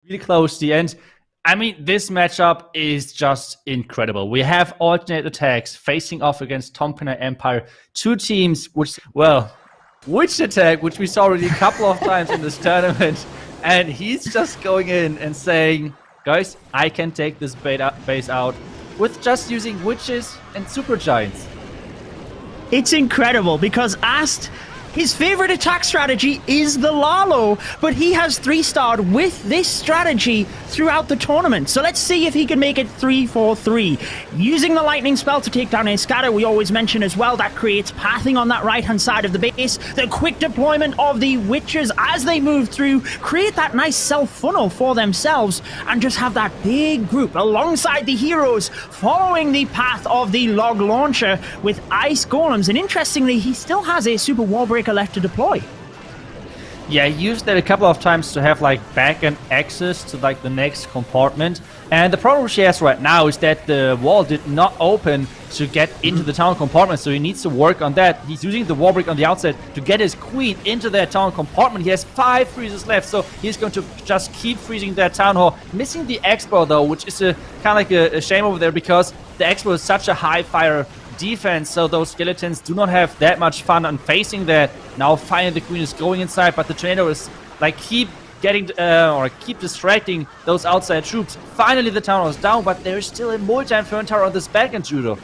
really close to the end. I mean, this matchup is just incredible. We have Atn.aTTaX facing off against TOMPINAI Empire. Two teams which, well, attack, which we saw already a couple of times in this tournament. And he's just going in and saying, guys, I can take this base out with just using witches and super giants. It's incredible because Ast, his favorite attack strategy is the Lalo, but he has 3-starred with this strategy throughout the tournament. So let's see if he can make it 3-4-3. Using the lightning spell to take down a scatter, we always mention as well, that creates pathing on that right-hand side of the base. The quick deployment of the witches as they move through, create that nice self-funnel for themselves, and just have that big group alongside the heroes following the path of the log launcher with ice golems. And interestingly, he still has a super wall breaker left to deploy. Yeah, he used that a couple of times to have like back-end access to like the next compartment. And the problem she has right now is that the wall did not open to get into the town compartment, so he needs to work on that. He's using the wall break on the outside to get his queen into that town compartment. He has 5 freezes left, so he's going to just keep freezing that town hall. Missing the expo though, which is a kind of like a shame over there, because the expo is such a high fire defense, so those skeletons do not have that much fun on facing that. Now finally the queen is going inside, but the tornado is like keep distracting those outside troops. Finally the town is down, but there is still a multi-inferno tower on this back-end judo.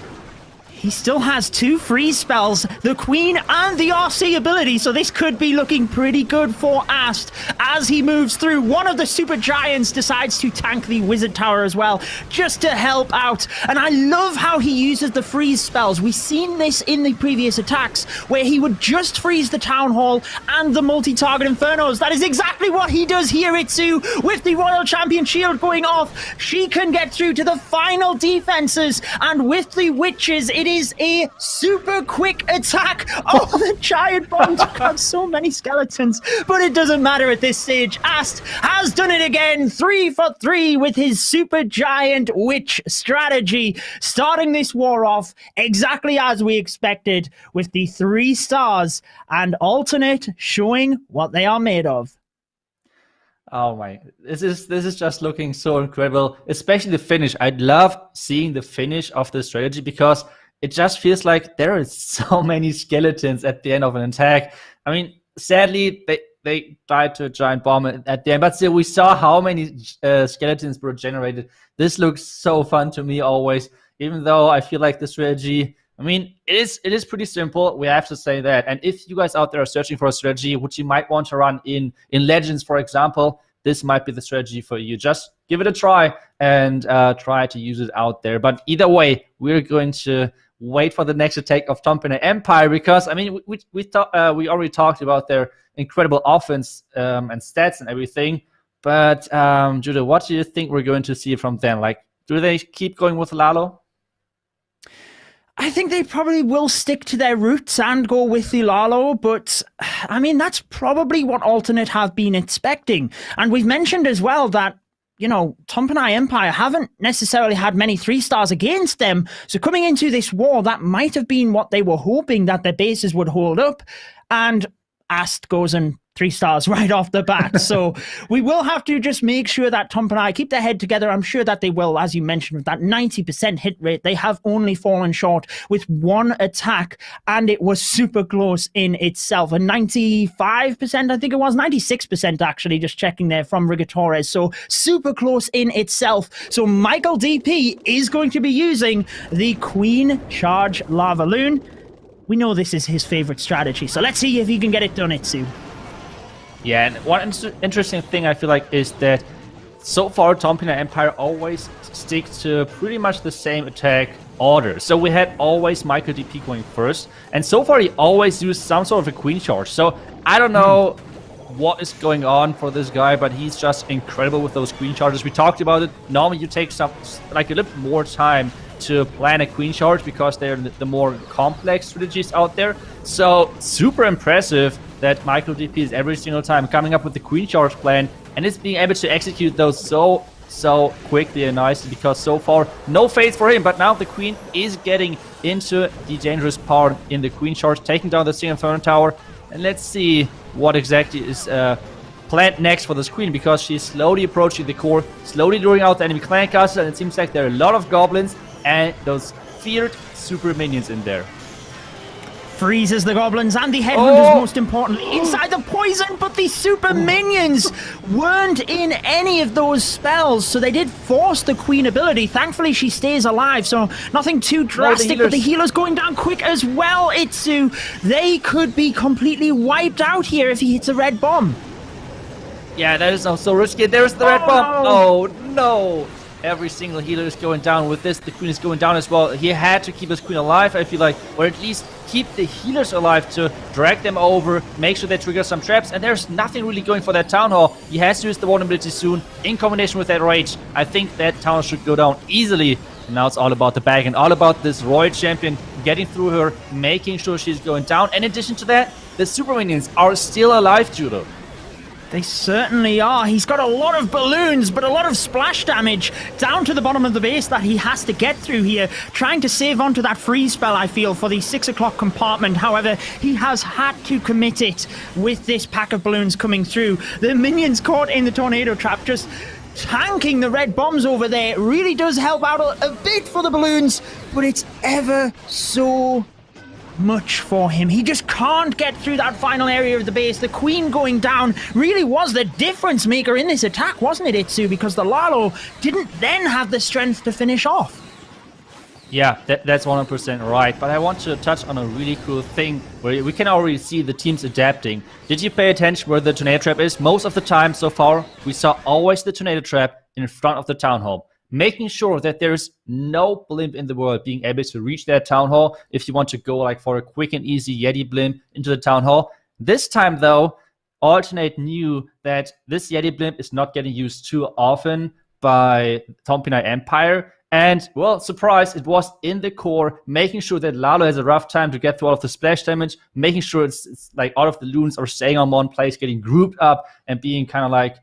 He still has 2 freeze spells, the Queen and the RC ability, so this could be looking pretty good for Ast. As he moves through, one of the super giants decides to tank the wizard tower as well, just to help out. And I love how he uses the freeze spells. We've seen this in the previous attacks, where he would just freeze the town hall and the multi-target infernos. That is exactly what he does here, Itsu, with the Royal Champion shield going off. She can get through to the final defenses, and with the witches, it is a super quick attack. Oh, the giant bomb took out so many skeletons, but it doesn't matter at this stage. Ast has done it again, 3 for 3 with his super giant witch strategy, starting this war off exactly as we expected, with the 3 stars and alternate showing what they are made of. Oh my, this is just looking so incredible, especially the finish. I'd love seeing the finish of the strategy, because it just feels like there are so many skeletons at the end of an attack. I mean, sadly, they died to a giant bomb at the end, but still, we saw how many skeletons were generated. This looks so fun to me always, even though I feel like the strategy, I mean, it is pretty simple. We have to say that. And if you guys out there are searching for a strategy which you might want to run in Legends, for example, this might be the strategy for you. Just give it a try and try to use it out there. But either way, we're going to wait for the next attack of TOMPINAI Empire, because I mean, we already talked about their incredible offense and stats and everything. But Judah, what do you think we're going to see from them? Like, do they keep going with Lalo? I think they probably will stick to their roots and go with the Lalo, but I mean, that's probably what Alternate have been expecting. And we've mentioned as well that, you know, TOMPINAI Empire haven't necessarily had many 3-stars against them. So coming into this war, that might have been what they were hoping, that their bases would hold up. And Ast goes and 3 stars right off the bat. So we will have to just make sure that TOMPINAI keep their head together. I'm sure that they will, as you mentioned, with that 90% hit rate. They have only fallen short with 1 attack, and it was super close in itself. A 95%, I think it was, 96% actually, just checking there from Rigatores. So super close in itself. So Michael DP is going to be using the Queen Charge Lava Loon. We know this is his favorite strategy, so let's see if he can get it done, Itsu. Yeah, and one interesting thing I feel like is that so far TOMPINAI Empire always sticks to pretty much the same attack order. So we had always Michael DP going first, and so far he always used some sort of a queen charge. So I don't know what is going on for this guy, but he's just incredible with those queen charges. We talked about it. Normally you take some, like a little more time to plan a queen charge, because they're the more complex strategies out there. So super impressive that Michael DP is every single time coming up with the queen charge plan, and is being able to execute those so quickly and nicely, because so far no fates for him. But now the queen is getting into the dangerous part in the queen charge, taking down the single inferno tower, and let's see what exactly is plant next for this queen because she's slowly approaching the core, slowly luring out the enemy clan castle, and it seems like there are a lot of goblins and those feared super minions in there. Freezes the goblins and the headhunters, most importantly, inside the poison, but the super minions weren't in any of those spells, so they did force the queen ability. Thankfully, she stays alive, so nothing too drastic, but the healer's going down quick as well, Itsu. They could be completely wiped out here if he hits a red bomb. Yeah, that is so risky. There's the red bomb. Oh, no. Every single healer is going down with this. The queen is going down as well. He had to keep his queen alive, I feel like, or at least keep the healers alive to drag them over, make sure they trigger some traps, and there's nothing really going for that Town Hall. He has to use the vulnerability soon, in combination with that rage. I think that Town Hall should go down easily. And now it's all about the bag and all about this Royal Champion getting through her, making sure she's going down. And in addition to that, the super minions are still alive, Judo. They certainly are. He's got a lot of balloons, but a lot of splash damage down to the bottom of the base that he has to get through here, trying to save onto that freeze spell, I feel, for the 6 o'clock compartment. However, he has had to commit it with this pack of balloons coming through. The minions caught in the tornado trap, just tanking the red bombs over there. It really does help out a bit for the balloons, but it's ever so much for him. He just can't get through that final area of the base. The queen going down really was the difference maker in this attack, wasn't it, Itsu? Because the Lalo didn't then have the strength to finish off. Yeah, that's 100% right. But I want to touch on a really cool thing where we can already see the teams adapting. Did you pay attention where the tornado trap is? Most of the time so far, we saw always the tornado trap in front of the town hall, making sure that there's no blimp in the world being able to reach that town hall if you want to go like for a quick and easy Yeti blimp into the town hall. This time though, Alternate knew that this Yeti blimp is not getting used too often by TOMPINAI Empire. And, well, surprise, it was in the core, making sure that Lalo has a rough time to get through all of the splash damage, making sure it's like all of the loons are staying on one place, getting grouped up, and being kind of like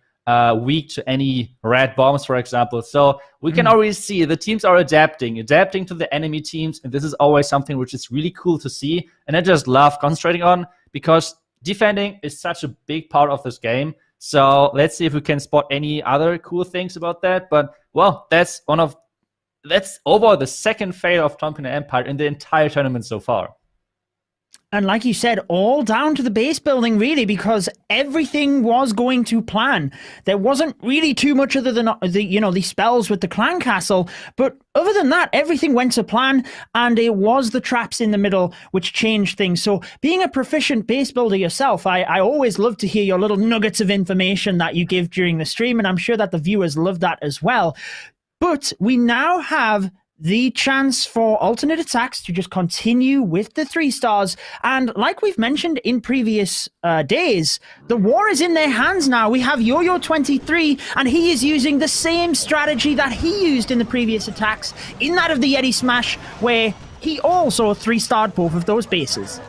weak to any red bombs, for example. So we can already see the teams are adapting to the enemy teams, and this is always something which is really cool to see, and I just love concentrating on, because defending is such a big part of this game. So let's see if we can spot any other cool things about that. But, well, that's over the second fail of TOMPINAI Empire in the entire tournament so far. And like you said, all down to the base building, really, because everything was going to plan. There wasn't really too much other than the spells with the clan castle, but other than that, everything went to plan, and it was the traps in the middle which changed things. So being a proficient base builder yourself, I always love to hear your little nuggets of information that you give during the stream, and I'm sure that the viewers love that as well. But we now have the chance for Atn.aTTaX to just continue with the 3 stars. And like we've mentioned in previous days, the war is in their hands now. We have Yo-Yo23, and he is using the same strategy that he used in the previous attacks, in that of the Yeti Smash, where he also 3-starred both of those bases.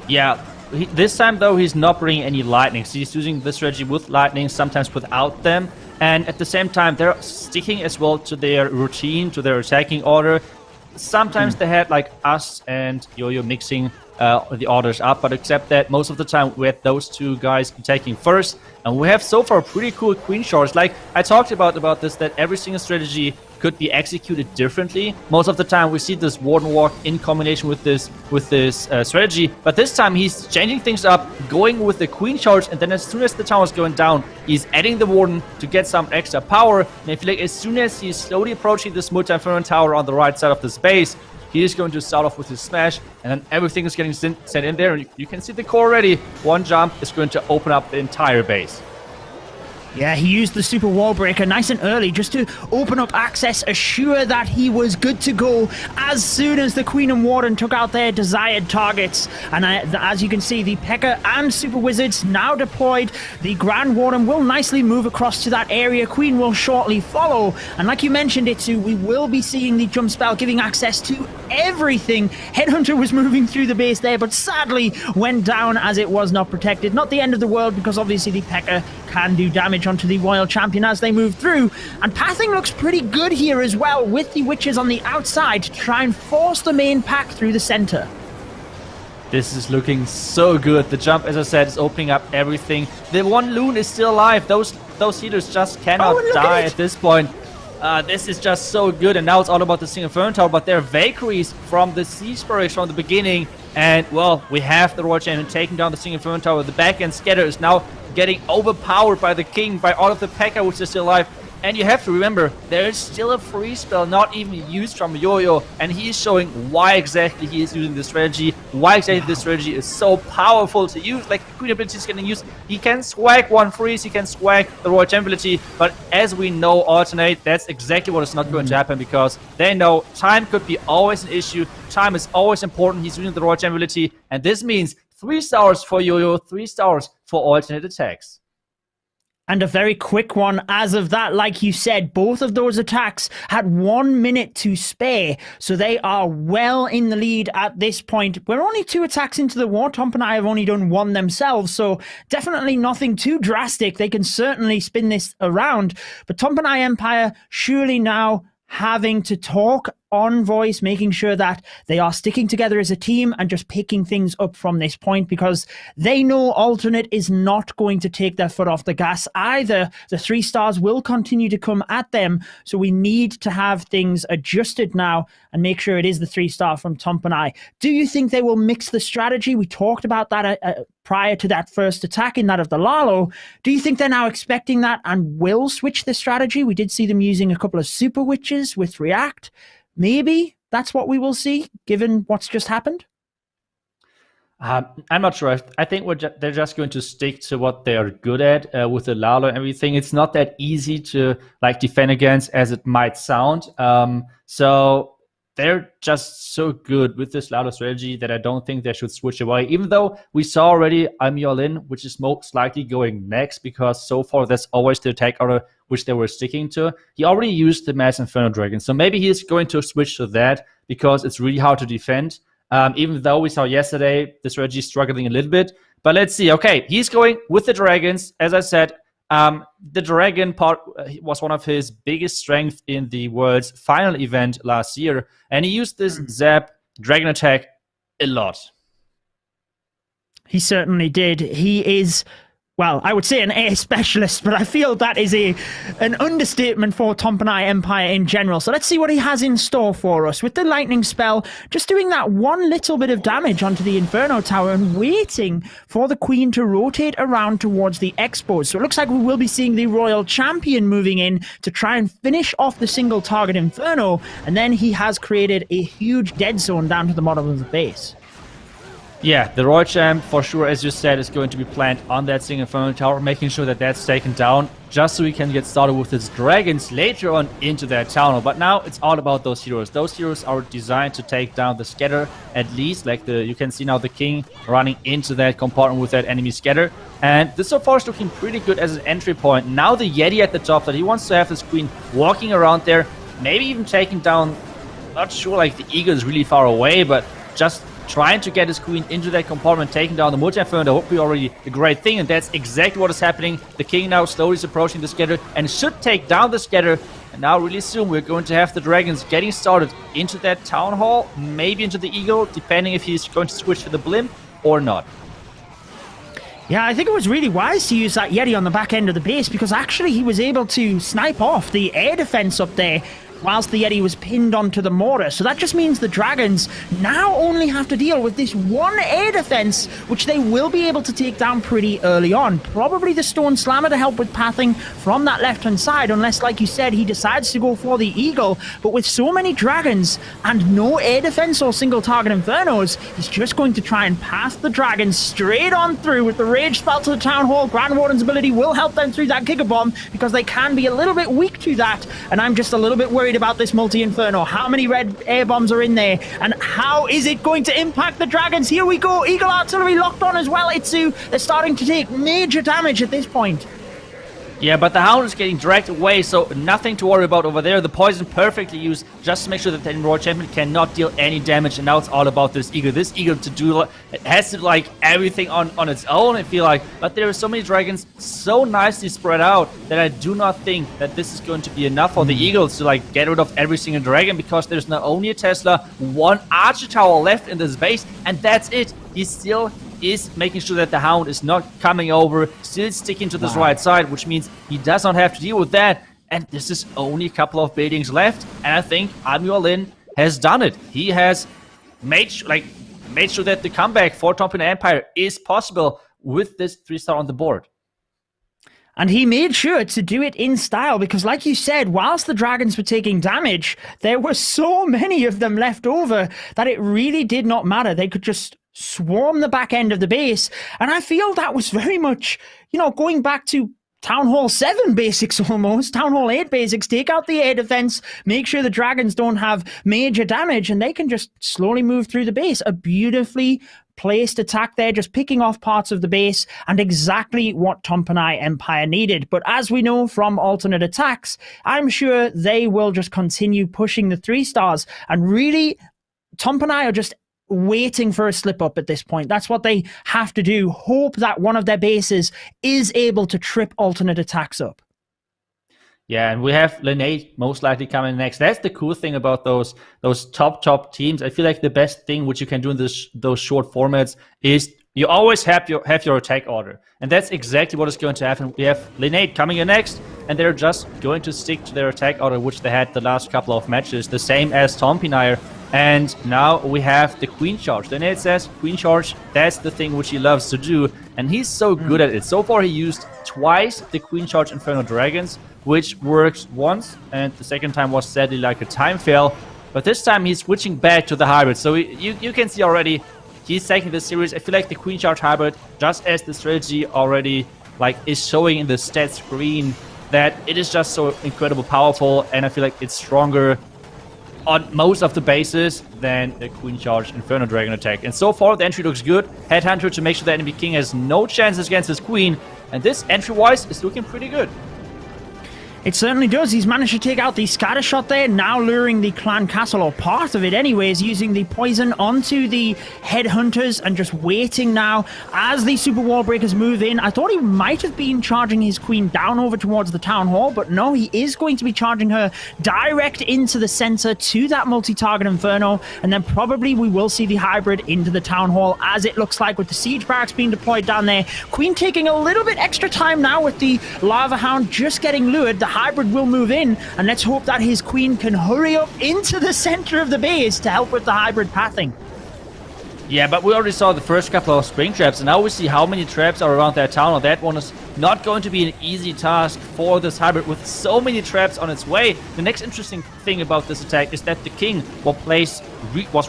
Yeah. This time, though, he's not bringing any lightning. So he's using this strategy with lightning, sometimes without them. And at the same time, they're sticking as well to their routine, to their attacking order. Sometimes they had like us and Yo-Yo mixing the orders up, but except that most of the time we had those 2 guys attacking first. And we have so far pretty cool queen shots. Like I talked about this, that every single strategy could be executed differently. Most of the time we see this Warden Walk in combination with this strategy, but this time he's changing things up, going with the queen charge, and then as soon as the tower is going down, he's adding the Warden to get some extra power. And I feel like as soon as he's slowly approaching this multi-inferno tower on the right side of the space, he is going to start off with his smash, and then everything is getting sent in there, and you can see the core already. One jump is going to open up the entire base. Yeah, he used the super wall breaker nice and early just to open up access, assure that he was good to go as soon as the Queen and Warden took out their desired targets. And as you can see, the P.E.K.K.A. and Super Wizards now deployed. The Grand Warden will nicely move across to that area. Queen will shortly follow. And like you mentioned, Itsu, we will be seeing the jump spell giving access to everything. Headhunter was moving through the base there, but sadly went down as it was not protected. Not the end of the world, because obviously the P.E.K.K.A. can do damage onto the Royal Champion as they move through. And pathing looks pretty good here as well, with the witches on the outside to try and force the main pack through the center. This is looking so good. The jump, as I said, is opening up everything. The one loon is still alive. Those healers just cannot die at this point. This is just so good, and now it's all about the single Inferno Tower, but there are Valkyries from the Siege Barrage from the beginning, and, well, we have the Royal Champion taking down the single Inferno Tower. The back-end scatter is now getting overpowered by the King, by all of the P.E.K.K.A, which is still alive. And you have to remember, there is still a free spell not even used from Yo-Yo, and he is showing why exactly he is using this strategy, why exactly this strategy is so powerful to use. Like, the Queen ability is getting used. He can swag one freeze, he can swag the Royal Champion ability, but as we know, Alternate, that's exactly what is not going to happen, because they know time could be always an issue, time is always important. He's using the Royal Champion ability, and this means 3 stars for Yo-Yo, 3 stars for Atn.aTTaX. And a very quick one as of that, like you said, both of those attacks had 1 minute to spare, so they are well in the lead at this point. We're only 2 attacks into the war. TOMPINAI have only done 1 themselves, so definitely nothing too drastic. They can certainly spin this around, but TOMPINAI Empire surely now having to talk on voice, making sure that they are sticking together as a team and just picking things up from this point, because they know Alternate is not going to take their foot off the gas either. The 3 stars will continue to come at them, so we need to have things adjusted now and make sure it is the 3-star from TOMPINAI. Do you think they will mix the strategy? We talked about that prior to that first attack in that of the Lalo. Do you think they're now expecting that and will switch the strategy? We did see them using a couple of Super Witches with React. Maybe that's what we will see, given what's just happened? I'm not sure. I think they're just going to stick to what they are good at with the Lalo and everything. It's not that easy to like defend against as it might sound. So they're just so good with this Lalo strategy that I don't think they should switch away. Even though we saw already Amyolin, which is most likely going next, because so far that's always the attack order which they were sticking to. He already used the Mass Inferno Dragon, so maybe he is going to switch to that because it's really hard to defend. Even though we saw yesterday the strategy struggling a little bit. But let's see. Okay, he's going with the dragons. As I said, the dragon part was one of his biggest strengths in the World's final event last year, and he used this Zap dragon attack a lot. He certainly did. He is, well, I would say an air specialist, but I feel that is an understatement for TOMPINAI Empire in general. So let's see what he has in store for us. With the lightning spell, just doing that one little bit of damage onto the Inferno Tower and waiting for the Queen to rotate around towards the Expos. So it looks like we will be seeing the Royal Champion moving in to try and finish off the single target Inferno, and then he has created a huge dead zone down to the bottom of the base. Yeah, the Royal Champ, for sure, as you said, is going to be planned on that single Inferno Tower, making sure that that's taken down, just so we can get started with his dragons later on into that tunnel. But now it's all about those heroes. Those heroes are designed to take down the scatter, at least. Like you can see now the King running into that compartment with that enemy scatter. And this so far is looking pretty good as an entry point. Now the Yeti at the top, that he wants to have his Queen walking around there, maybe even taking down, not sure, like the Eagle is really far away, but just trying to get his Queen into that compartment, taking down the multi-inferno. That would be already a great thing, and that's exactly what is happening. The King now slowly is approaching the scatter and should take down the scatter. And now really soon we're going to have the dragons getting started into that town hall, maybe into the Eagle, depending if he's going to switch to the blimp or not. Yeah, I think it was really wise to use that Yeti on the back end of the base, because actually he was able to snipe off the air defense up there whilst the Yeti was pinned onto the mortar. So that just means the dragons now only have to deal with this one air defense, which they will be able to take down pretty early on. Probably the Stone Slammer to help with pathing from that left-hand side, unless, like you said, he decides to go for the Eagle. But with so many dragons and no air defense or single target Infernos, he's just going to try and path the dragons straight on through with the Rage spell to the Town Hall. Grand Warden's ability will help them through that Giga Bomb, because they can be a little bit weak to that, and I'm just a little bit worried about this multi-inferno. How many red air bombs are in there, and how is it going to impact the dragons? Here we go, Eagle Artillery locked on as well. Itsu, they're starting to take major damage at this point. Yeah, but the Hound is getting dragged away, so nothing to worry about over there. The poison perfectly used just to make sure that the Royal Champion cannot deal any damage, and now it's all about this Eagle. This Eagle to do, it has to like everything on its own, I feel like. But there are so many dragons so nicely spread out that I do not think that this is going to be enough for the Eagles to like get rid of every single dragon, because there's not only a Tesla, one Archer Tower left in this base, and that's it. he still is making sure that the Hound is not coming over, still sticking to this right side, which means he does not have to deal with that. And this is only a couple of buildings left, and I think Almiolin has done it. He has made sure that the comeback for TOMPINAI Empire is possible with this 3-star on the board. And he made sure to do it in style because, like you said, whilst the dragons were taking damage, there were so many of them left over that it really did not matter. They could just swarm the back end of the base. And I feel that was very much, going back to Town Hall 7 basics almost, Town Hall 8 basics, take out the air defense, make sure the dragons don't have major damage, and they can just slowly move through the base. A beautifully placed attack there, just picking off parts of the base, and exactly what TOMPINAI Empire needed. But as we know from Atn.aTTaX, I'm sure they will just continue pushing the 3-stars, and really, TOMPINAI are just waiting for a slip up at this point. That's what they have to do. Hope that one of their bases is able to trip Atn.aTTaX up. Yeah, and we have Lineage most likely coming next. That's the cool thing about those top teams. I feel like the best thing which you can do in those short formats is you always have your attack order. And that's exactly what is going to happen. We have Lineage coming in next, and they're just going to stick to their attack order, which they had the last couple of matches, the same as TOMPINAI. And now we have the Queen Charge. Lineage says Queen Charge, that's the thing which he loves to do, and he's so good at it. So far he used twice the Queen Charge Inferno Dragons, which works once, and the second time was sadly like a time fail. But this time he's switching back to the hybrid. So you can see already he's taking this series. I feel like the Queen Charge hybrid, just as the strategy already is showing in the stat screen, that it is just so incredibly powerful, and I feel like it's stronger on most of the bases than the Queen Charge Inferno Dragon attack. And so far the entry looks good. Headhunter to make sure the enemy king has no chances against his queen, and this entry-wise is looking pretty good. It certainly does. He's managed to take out the scatter shot there, now luring the clan castle, or part of it anyways, using the poison onto the headhunters and just waiting now as the super wall breakers move in. I thought he might have been charging his queen down over towards the town hall, but no, he is going to be charging her direct into the center to that multi-target inferno, and then probably we will see the hybrid into the town hall, as it looks like with the siege barracks being deployed down there. Queen taking a little bit extra time now with the lava hound just getting lured. The hybrid will move in, and let's hope that his queen can hurry up into the center of the base to help with the hybrid pathing. Yeah, but we already saw the first couple of spring traps, and now we see how many traps are around that town. That one is not going to be an easy task for this hybrid with so many traps on its way. The next interesting thing about this attack is that the king was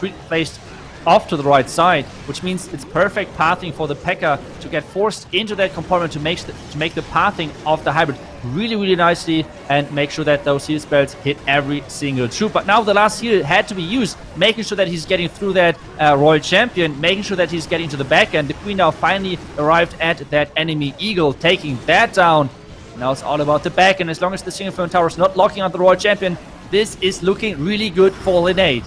replaced off to the right side, which means it's perfect pathing for the P.E.K.K.A. to get forced into that compartment to make the pathing of the hybrid really, really nicely and make sure that those heal spells hit every single troop. But now the last heal had to be used, making sure that he's getting through that Royal Champion, making sure that he's getting to the back end. The Queen now finally arrived at that enemy Eagle, taking that down. Now it's all about the back, and as long as the single firm tower is not locking on the Royal Champion, this is looking really good for Lineage.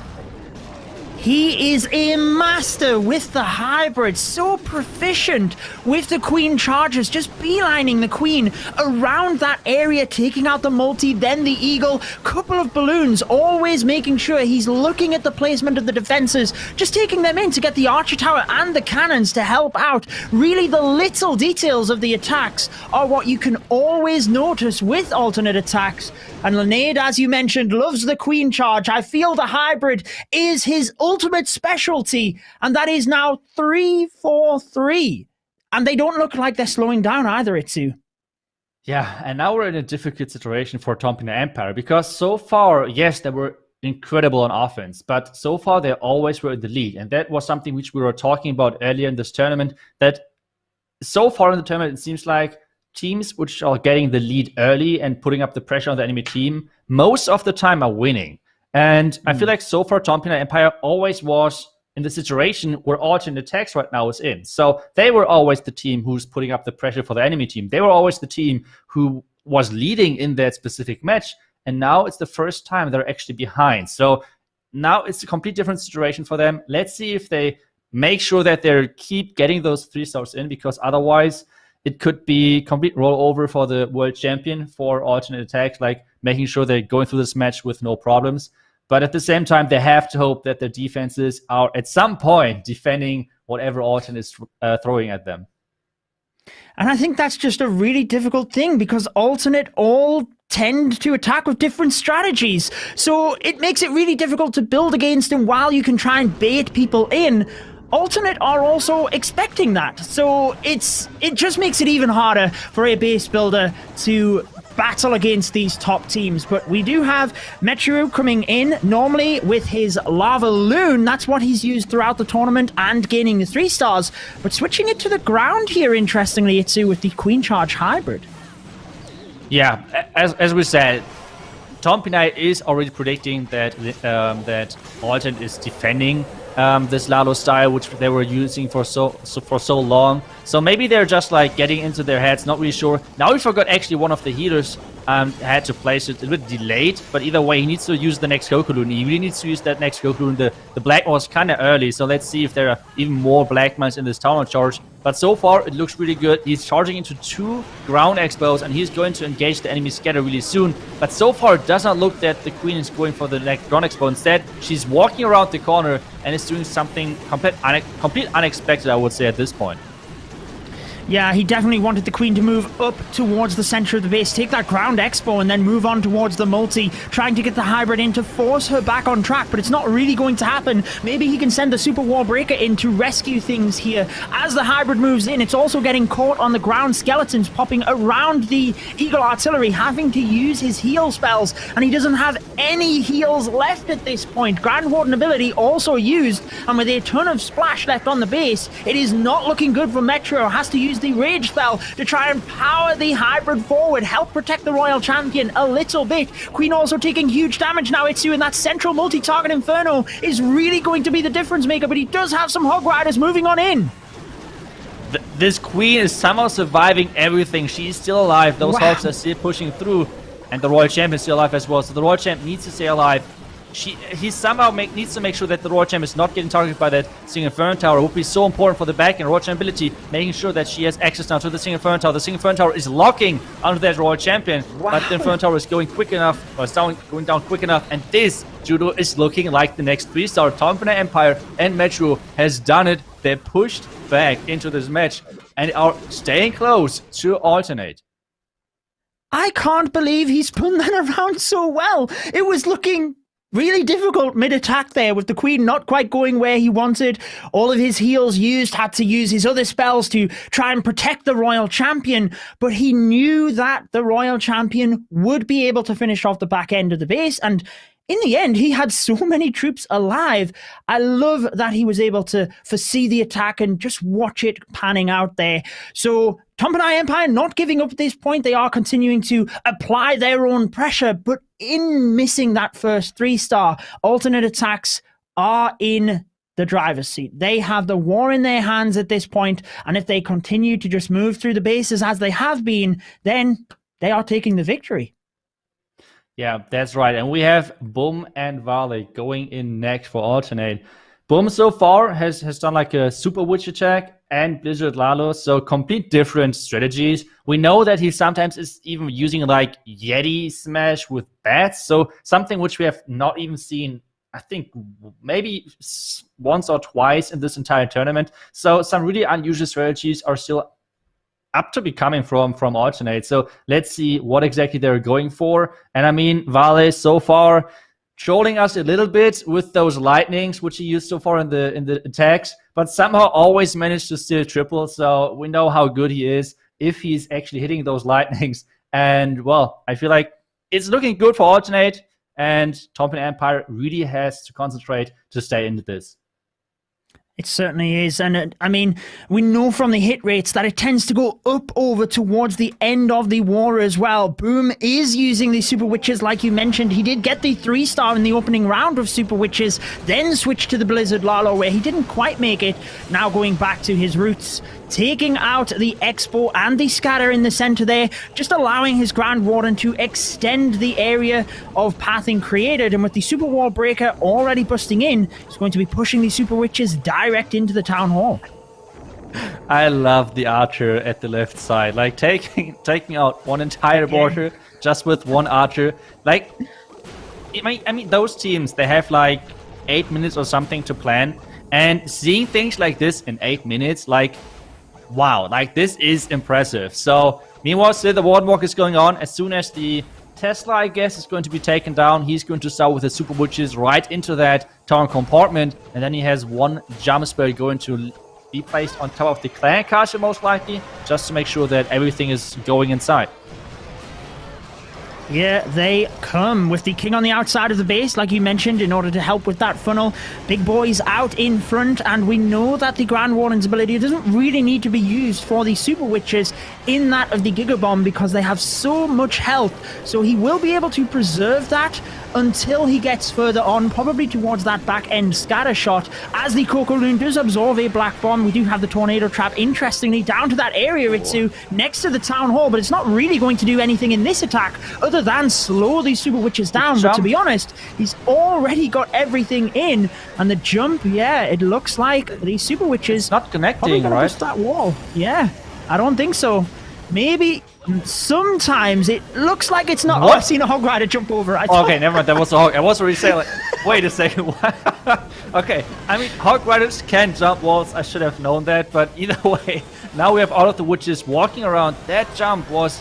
He is a master with the hybrid, so proficient with the queen charges, just beelining the queen around that area, taking out the multi, then the eagle, couple of balloons, always making sure he's looking at the placement of the defenses, just taking them in to get the archer tower and the cannons to help out. Really, the little details of the attacks are what you can always notice with Atn.aTTaX. And Lineage, as you mentioned, loves the queen charge. I feel the hybrid is his ultimate specialty, and that is now 3-4-3. And they don't look like they're slowing down either, Itsu. Yeah, and now we're in a difficult situation for TOMPINAI Empire, because so far, yes, they were incredible on offense, but so far they always were in the lead. And that was something which we were talking about earlier in this tournament, that so far in the tournament, it seems like teams which are getting the lead early and putting up the pressure on the enemy team, most of the time are winning. And I feel like so far TOMPINAI Empire always was in the situation where Atn.aTTaX right now is in. So they were always the team who's putting up the pressure for the enemy team. They were always the team who was leading in that specific match. And now it's the first time they're actually behind. So now it's a complete different situation for them. Let's see if they make sure that they keep getting those 3 stars in, because otherwise it could be complete rollover for the world champion for Atn.aTTaX, like making sure they're going through this match with no problems. But at the same time, they have to hope that their defenses are at some point defending whatever Alternate is throwing at them. And I think that's just a really difficult thing because Alternate all tend to attack with different strategies. So it makes it really difficult to build against him while you can try and bait people in. Alternate are also expecting that. So it just makes it even harder for a base builder to battle against these top teams. But we do have Metru coming in, normally with his Lava Loon. That's what he's used throughout the tournament and gaining the 3 stars. But switching it to the ground here, interestingly, Itsu, with the Queen Charge Hybrid. Yeah, as we said, TOMPINAI is already predicting that that Alternate is defending this Lalo style, which they were using for so long. So maybe they're just like getting into their heads, not really sure. Now we forgot actually one of the healers had to place it a bit delayed, but either way he needs to use the next COC Loon. He really needs to use that next COC Loon. The black was kind of early, so let's see if there are even more black mines in this tower charge. But so far it looks really good. He's charging into 2 ground expos and he's going to engage the enemy scatter really soon. But so far it does not look that the queen is going for the next ground expo. Instead, she's walking around the corner and is doing something complete unexpected, I would say, at this point. Yeah, he definitely wanted the queen to move up towards the center of the base, take that ground expo, and then move on towards the multi, trying to get the hybrid in to force her back on track, but it's not really going to happen. Maybe he can send the super wall breaker in to rescue things here. As the hybrid moves in, it's also getting caught on the ground skeletons popping around the Eagle Artillery, having to use his heal spells, and he doesn't have any heals left at this point. Grand Warden ability also used, and with a ton of splash left on the base, it is not looking good for Metro. Has to use the rage spell to try and power the hybrid forward, help protect the royal champion a little bit. Queen also taking huge damage now, Itsu, and that central multi-target inferno is really going to be the difference maker, but he does have some hog riders moving on in. This queen is somehow surviving everything. She's still alive. Those hogs are still pushing through, and the royal champion is still alive as well. So the royal champ needs to stay alive. He somehow needs to make sure that the Royal Champ is not getting targeted by that Single Inferno Tower. It would be so important for the back and Royal Champ ability, making sure that she has access now to the Single Inferno Tower. The Single Inferno Tower is locking onto that Royal Champion, but the Inferno Tower is going quick enough, or it's going down quick enough, and this Judo is looking like the next 3-star. TOMPINAI Empire and Metro has done it. They pushed back into this match and are staying close to Alternate. I can't believe he spun that around so well. It was looking really difficult mid-attack there with the queen not quite going where he wanted. All of his heals used, had to use his other spells to try and protect the royal champion, but he knew that the royal champion would be able to finish off the back end of the base, and in the end, he had so many troops alive. I love that he was able to foresee the attack and just watch it panning out there. So TOMPINAI Empire not giving up at this point. They are continuing to apply their own pressure, but in missing that first 3-star, Atn.aTTaX are in the driver's seat. They have the war in their hands at this point, and if they continue to just move through the bases as they have been, then they are taking the victory. Yeah, that's right. And we have Boom and Vale going in next for Alternate. Boom so far has done like a Super Witch attack and Blizzard Lalo, so complete different strategies. We know that he sometimes is even using like Yeti Smash with bats, so something which we have not even seen, I think, maybe once or twice in this entire tournament. So some really unusual strategies are still up to be coming from Alternate. So let's see what exactly they're going for. And I mean, Vale so far trolling us a little bit with those lightnings, which he used so far in the attacks, but somehow always managed to steal triple. So we know how good he is if he's actually hitting those lightnings. And well, I feel like it's looking good for Alternate, and TOMPINAI Empire really has to concentrate to stay into this. It certainly is. And I mean, we know from the hit rates that it tends to go up over towards the end of the war as well. Boom is using the Super Witches, like you mentioned. He did get the 3-star in the opening round of Super Witches, then switched to the Blizzard Lalo, where he didn't quite make it. Now going back to his roots, taking out the Expo and the Scatter in the center there, just allowing his Grand Warden to extend the area of pathing created. And with the Super Wall Breaker already busting in, he's going to be pushing the Super Witches direct into the Town Hall. I love the archer at the left side, like taking out one entire border just with one archer. Like, I mean, those teams, they have like 8 minutes or something to plan, And seeing things like this in 8 minutes, like, wow, like this is impressive. So meanwhile, still the Warden Walk is going on. As soon as the Tesla, I guess, is going to be taken down, he's going to start with the Super Witches right into that town compartment. And then he has one jump spell going to be placed on top of the clan castle, most likely, just to make sure that everything is going inside. Yeah, they come with the king on the outside of the base, like you mentioned, in order to help with that funnel. Big boys out in front, and we know that the Grand Warden's ability doesn't really need to be used for the Super Witches in that of the Giga Bomb because they have so much health. So he will be able to preserve that until he gets further on, probably towards that back-end scatter shot. As the Coco Loon does absorb a Black Bomb, we do have the Tornado Trap, interestingly, down to that area, Ritsu, next to the Town Hall, but it's not really going to do anything in this attack other than slow these Super Witches down. But to be honest, he's already got everything in, and the jump, yeah, it looks like these Super Witches not connecting, right? Just that wall. Yeah, I don't think so. Maybe sometimes it looks like it's not. What? Oh, I've seen a Hog Rider jump over. Okay, never mind. That was a hog. I was already saying, like, wait a second. What? Okay, I mean, Hog Riders can jump walls. I should have known that. But either way, now we have all of the witches walking around. That jump was...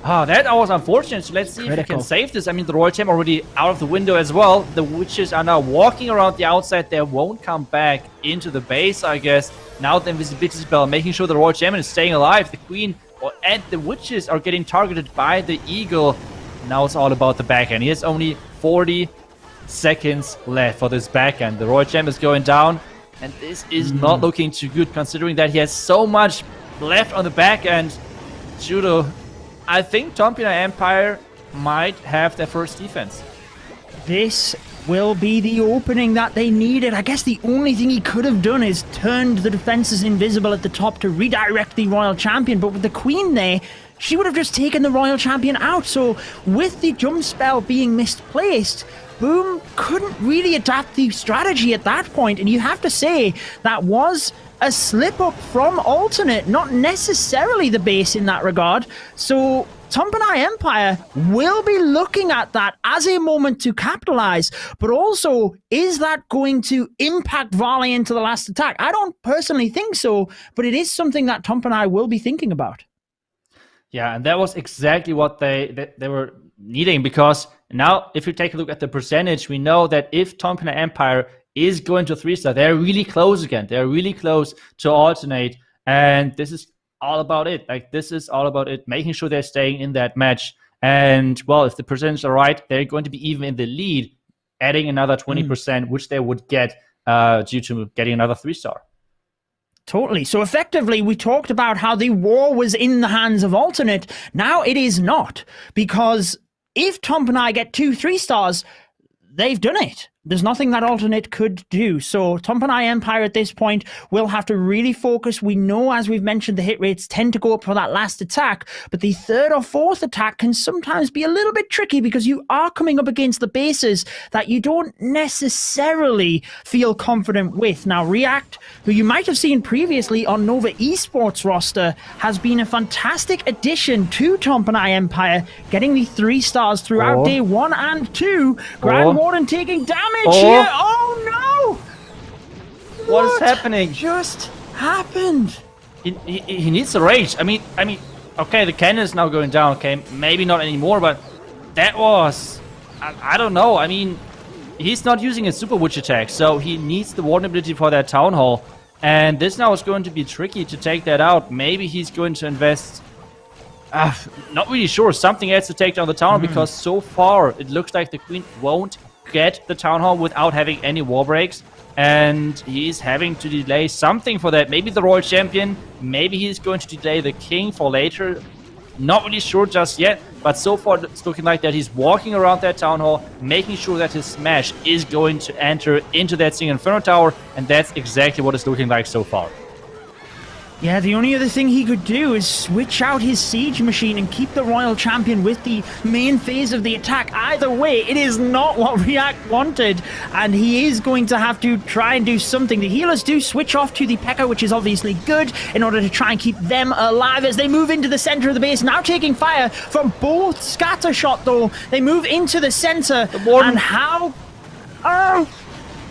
that was unfortunate. So let's see if we can save this. I mean, the Royal Gem already out of the window as well. The witches are now walking around the outside. They won't come back into the base, I guess. Now the invisibility spell, making sure the Royal Gem is staying alive. The Queen... and the witches are getting targeted by the eagle. Now it's all about the backhand. He has only 40 seconds left for this backhand. The Royal Gem is going down, and this is not looking too good considering that he has so much left on the backhand. Judo, I think TOMPINAI Empire might have their first defense. This will be the opening that they needed. I guess the only thing he could have done is turned the defenses invisible at the top to redirect the Royal Champion, but with the Queen there, she would have just taken the Royal Champion out. So with the jump spell being misplaced, Boom couldn't really adapt the strategy at that point, and you have to say that was a slip up from Alternate, not necessarily the base in that regard. So TOMPINAI Empire will be looking at that as a moment to capitalize, but also, is that going to impact Varley into the last attack? I don't personally think so, but it is something that TOMPINAI will be thinking about. Yeah, and that was exactly what they were needing, because now if you take a look at the percentage, we know that if TOMPINAI Empire is going to 3-star, they're really close again. They're really close to Alternate, and this is all about it. Like, this is all about it, making sure they're staying in that match. And, well, if the percentages are right, they're going to be even in the lead, adding another 20%, which they would get due to getting another 3-star. Totally. So effectively, we talked about how the war was in the hands of Alternate. Now it is not, because if TOMPINAI get 2 3-stars, they've done it. There's nothing that Alternate could do. So TOMPINAI Empire at this point will have to really focus. We know, as we've mentioned, the hit rates tend to go up for that last attack, but the 3rd or 4th attack can sometimes be a little bit tricky because you are coming up against the bases that you don't necessarily feel confident with. Now, React, who you might have seen previously on Nova Esports roster, has been a fantastic addition to TOMPINAI Empire, getting the 3-stars throughout day 1 and 2. Grand Warden taking damage here. Oh no! What is happening? Just happened? He needs to rage. I mean, okay, the cannon is now going down. Okay, maybe not anymore, but that was, I don't know. I mean, he's not using a Super Witch attack, so he needs the Warden ability for that Town Hall. And this now is going to be tricky to take that out. Maybe he's going to invest, not really sure, something else to take down the Town Hall, because so far it looks like the Queen won't get the Town Hall without having any war breaks, and he's having to delay something for that. Maybe the Royal Champion, maybe he's going to delay the King for later. Not really sure just yet, but so far it's looking like that he's walking around that Town Hall, making sure that his smash is going to enter into that single Inferno Tower, and that's exactly what it's looking like so far. Yeah, the only other thing he could do is switch out his Siege Machine and keep the Royal Champion with the main phase of the attack. Either way, it is not what React wanted, and he is going to have to try and do something. The healers do switch off to the P.E.K.K.A, which is obviously good, in order to try and keep them alive as they move into the center of the base. Now taking fire from both Scattershot, though. They move into the center, and how... Oh!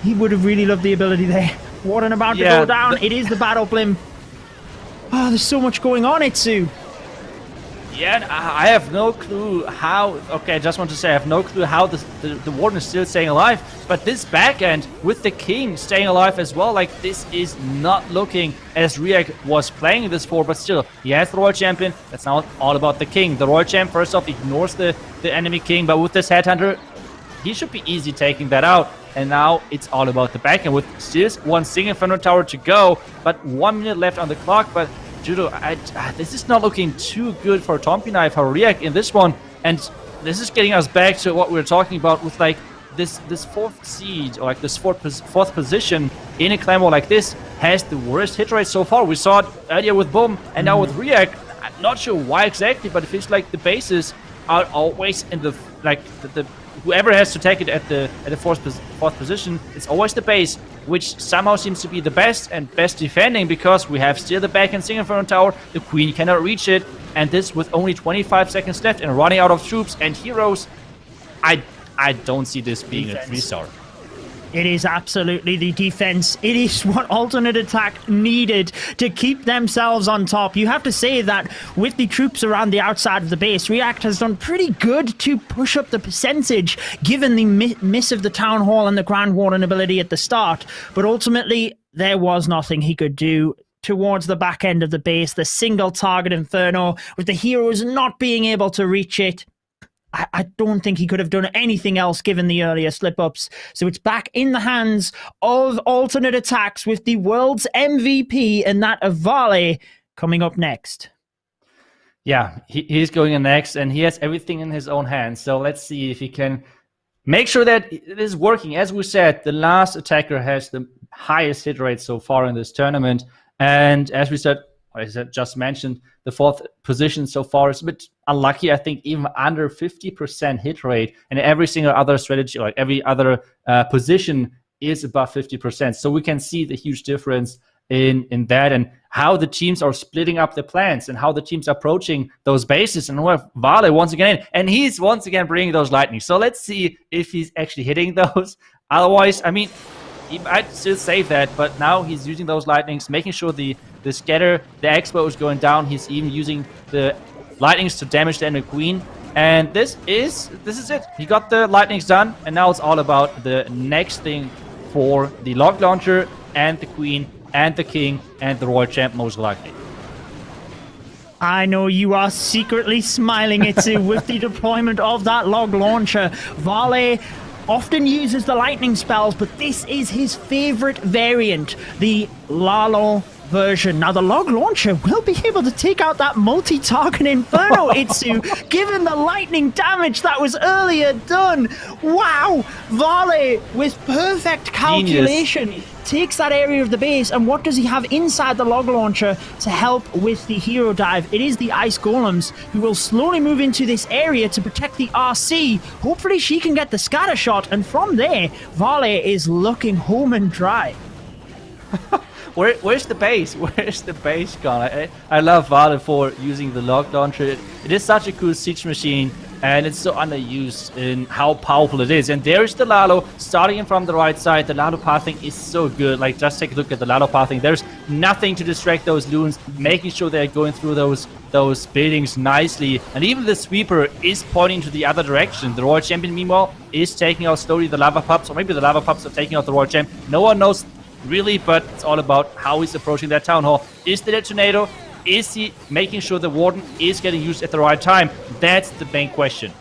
He would have really loved the ability there. Warden about to go down. It is the battle blimp. Oh, there's so much going on, Itsu. Yeah, I have no clue how... Okay, I just want to say I have no clue how the Warden is still staying alive. But this back end with the King staying alive as well, like this is not looking as Riak was playing this for. But still, he has the Royal Champion. That's now all about the King. The Royal Champ, first off, ignores the enemy King. But with this Headhunter, he should be easy taking that out. And now it's all about the back end with still one single Inferno Tower to go. But 1 minute left on the clock. But Judo, this is not looking too good for TOMPINAI, for Riak in this one. And this is getting us back to what we were talking about with like this fourth seed, or like this fourth position in a clan war like this has the worst hit rate so far. We saw it earlier with Boom and now with Riak. I'm not sure why exactly, but it feels like the bases are always in the whoever has to take it at the fourth position, it's always the base, which somehow seems to be the best and best defending, because we have still the back and single Inferno Tower. The Queen cannot reach it, and this with only 25 seconds left and running out of troops and heroes. I don't see this being a 3-star. It is absolutely the defense. It is what Atn.aTTaX needed to keep themselves on top. You have to say that with the troops around the outside of the base, Riak has done pretty good to push up the percentage, given the miss of the Town Hall and the Grand Warden ability at the start. But ultimately, there was nothing he could do towards the back end of the base. The single target Inferno, with the heroes not being able to reach it. I don't think he could have done anything else given the earlier slip-ups. So it's back in the hands of Atn.aTTaX with the world's MVP, and that of Vale coming up next. Yeah, he's going in next, and he has everything in his own hands. So let's see if he can make sure that it is working. As we said, the last attacker has the highest hit rate so far in this tournament. And as we said, just mentioned, the fourth position so far is a bit unlucky. I think even under 50% hit rate, and every single other strategy, like every other position, is above 50%. So we can see the huge difference in that, and how the teams are splitting up the plans and how the teams are approaching those bases. And we have Vale once again in, and he's once again bringing those lightning. So let's see if he's actually hitting those. Otherwise, I mean, he might still save that, but now he's using those lightnings, making sure the scatter, the expo is going down. He's even using the lightnings to damage the enemy Queen. And this is it. He got the lightnings done, and now it's all about the next thing for the log launcher and the Queen and the King and the Royal Champ, most likely. I know you are secretly smiling, Itsu, with the deployment of that log launcher. Vale often uses the lightning spells, but this is his favorite variant, the Lalo version. Now, the log launcher will be able to take out that multi-target Inferno, Itsu, given the lightning damage that was earlier done. Wow! Vale, with perfect calculation, Genius. Takes that area of the base, and what does he have inside the log launcher to help with the hero dive? It is the Ice Golems, who will slowly move into this area to protect the RC. Hopefully she can get the scatter shot, and from there, Vale is looking home and dry. Where's the base? Where's the base gone? I love Vale for using the log launcher. It is such a cool siege machine, and it's so underused in how powerful it is. And there's the Lalo starting in from the right side. The Lalo pathing is so good. Like, just take a look at the Lalo pathing. There's nothing to distract those loons, making sure they're going through those buildings nicely. And even the sweeper is pointing to the other direction. The Royal Champion, meanwhile, is taking out slowly the lava pups, or maybe the lava pups are taking out the Royal Champ. No one knows really, but it's all about how he's approaching that town hall. Is the detonator? Is he making sure the Warden is getting used at the right time? That's the main question.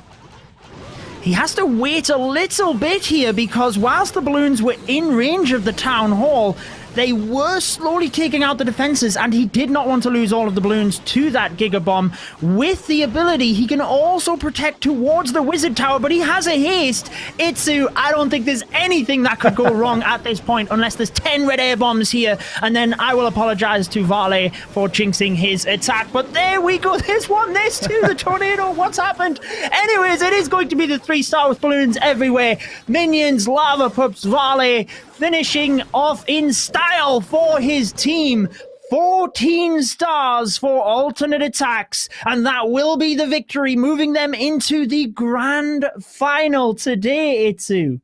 He has to wait a little bit here, because whilst the balloons were in range of the town hall, they were slowly taking out the defenses, and he did not want to lose all of the balloons to that Giga Bomb. With the ability, he can also protect towards the Wizard Tower, but he has a haste. Itsu, I don't think there's anything that could go wrong at this point, unless there's 10 red air bombs here, and then I will apologize to Vale for jinxing his attack. But there we go, there's one, there's two, the tornado, what's happened? Anyways, it is going to be the 3-star with balloons everywhere. Minions, lava pups, Vale, finishing off in style for his team. 14 stars for Atn.aTTaX, and that will be the victory, moving them into the grand final today, Itsu.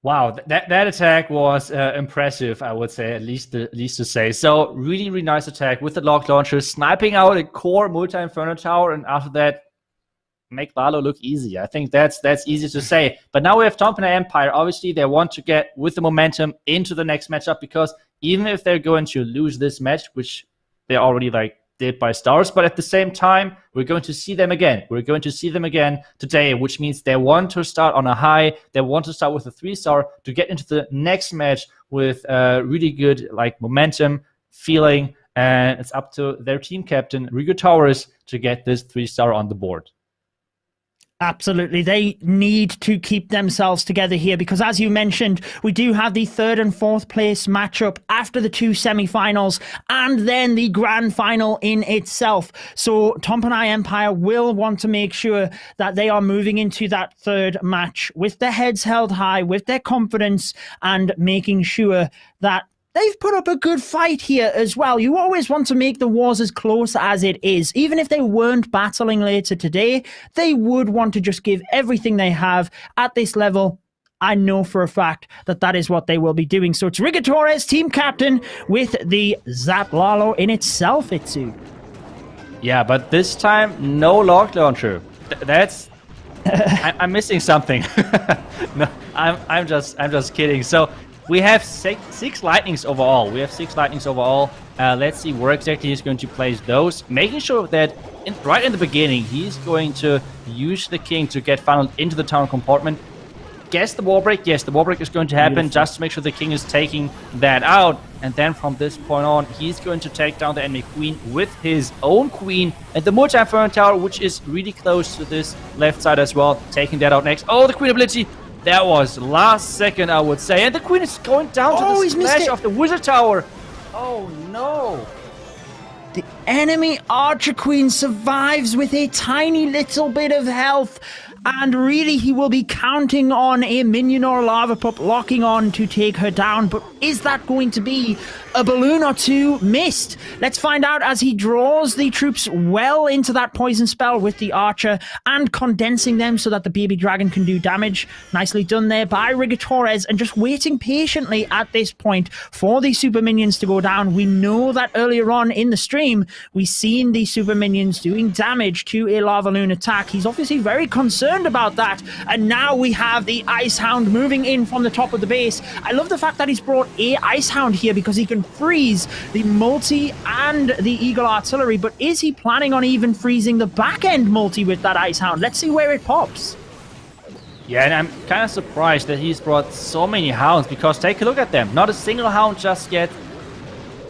Wow, that attack was impressive, I would say, at least to say. So really nice attack with the lock launcher, sniping out a core multi-inferno tower, and after that, make Lalo look easy. I think that's easy to say. But now we have TOMPINAI Empire. Obviously, they want to get with the momentum into the next matchup, because even if they're going to lose this match, which they already did by stars, but at the same time, we're going to see them again. We're going to see them again today, which means they want to start on a high. They want to start with a 3-star to get into the next match with really good momentum, feeling, and it's up to their team captain, Rigo Torres, to get this 3-star on the board. Absolutely. They need to keep themselves together here because, as you mentioned, we do have the 3rd and 4th place matchup after the 2 semi-finals and then the grand final in itself. So TOMPINAI Empire will want to make sure that they are moving into that 3rd match with their heads held high, with their confidence, and making sure that they've put up a good fight here as well. You always want to make the wars as close as it is. Even if they weren't battling later today, they would want to just give everything they have at this level. I know for a fact that that is what they will be doing. So it's Rigo Torres, team captain, with the Zap Lalo in itself, Itsu. Yeah, but this time, no lock launcher. That's... I'm missing something. No, I'm just kidding. So we have six lightnings overall. Let's see where exactly he's going to place those. Making sure that right in the beginning, he's going to use the king to get funneled into the town compartment. Guess the wall break. Yes, the wall break is going to happen. Beautiful. Just to make sure the king is taking that out. And then from this point on, he's going to take down the enemy queen with his own queen. And the multi-inferno tower, which is really close to this left side as well, taking that out next. Oh, the queen ability. That was last second, I would say. And the queen is going down to the splash of the wizard tower. Oh, no. The enemy archer queen survives with a tiny little bit of health. And really, he will be counting on a minion or a lava pup locking on to take her down. But is that going to be a balloon or two missed? Let's find out as he draws the troops well into that poison spell with the archer and condensing them so that the baby dragon can do damage. Nicely done there by Rigo Torres, and just waiting patiently at this point for the super minions to go down. We know that earlier on in the stream, we've seen the super minions doing damage to a lava loon attack. He's obviously very concerned about that, and now we have the Ice Hound moving in from the top of the base. I love the fact that he's brought a Ice Hound here because he can freeze the multi and the Eagle Artillery, but is he planning on even freezing the back end multi with that Ice Hound? Let's see where it pops. Yeah, and I'm kind of surprised that he's brought so many hounds, because take a look at them. Not a single hound just yet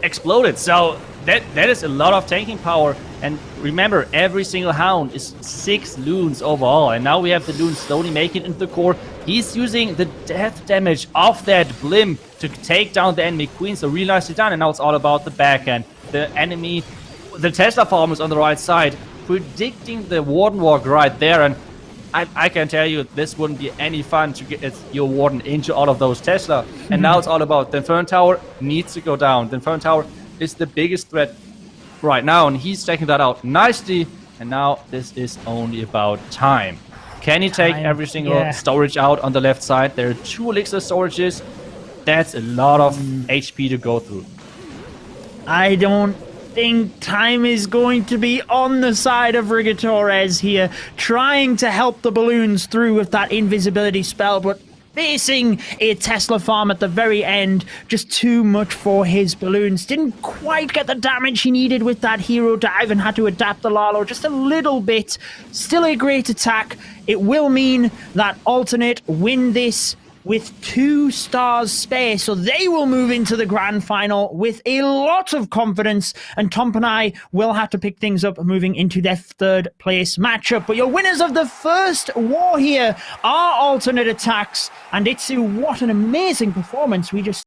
exploded, so that is a lot of tanking power. And remember, every single hound is 6 loons overall. And now we have the loons slowly making it into the core. He's using the death damage of that blimp to take down the enemy queen. So really nicely done. And now it's all about the back end. The enemy, the Tesla farm is on the right side, predicting the Warden walk right there. And I can tell you, this wouldn't be any fun to get your Warden into all of those Tesla. And now it's all about the Inferno Tower needs to go down. The Inferno Tower is the biggest threat right now, and he's taking that out nicely. And now this is only about time. Can he take every single storage out on the left side? There are 2 elixir storages. That's a lot of HP to go through. I don't think time is going to be on the side of Rigo Torres here, trying to help the balloons through with that invisibility spell, but facing a Tesla farm at the very end, just too much for his balloons. Didn't quite get the damage he needed with that hero dive and had to adapt the Lalo just a little bit. Still a great attack. It will mean that Alternate win this with 2 stars spare, so they will move into the grand final with a lot of confidence, and TOMPINAI will have to pick things up moving into their 3rd place matchup. But your winners of the first war here are Atn.aTTaX, and Itsu, what an amazing performance. We just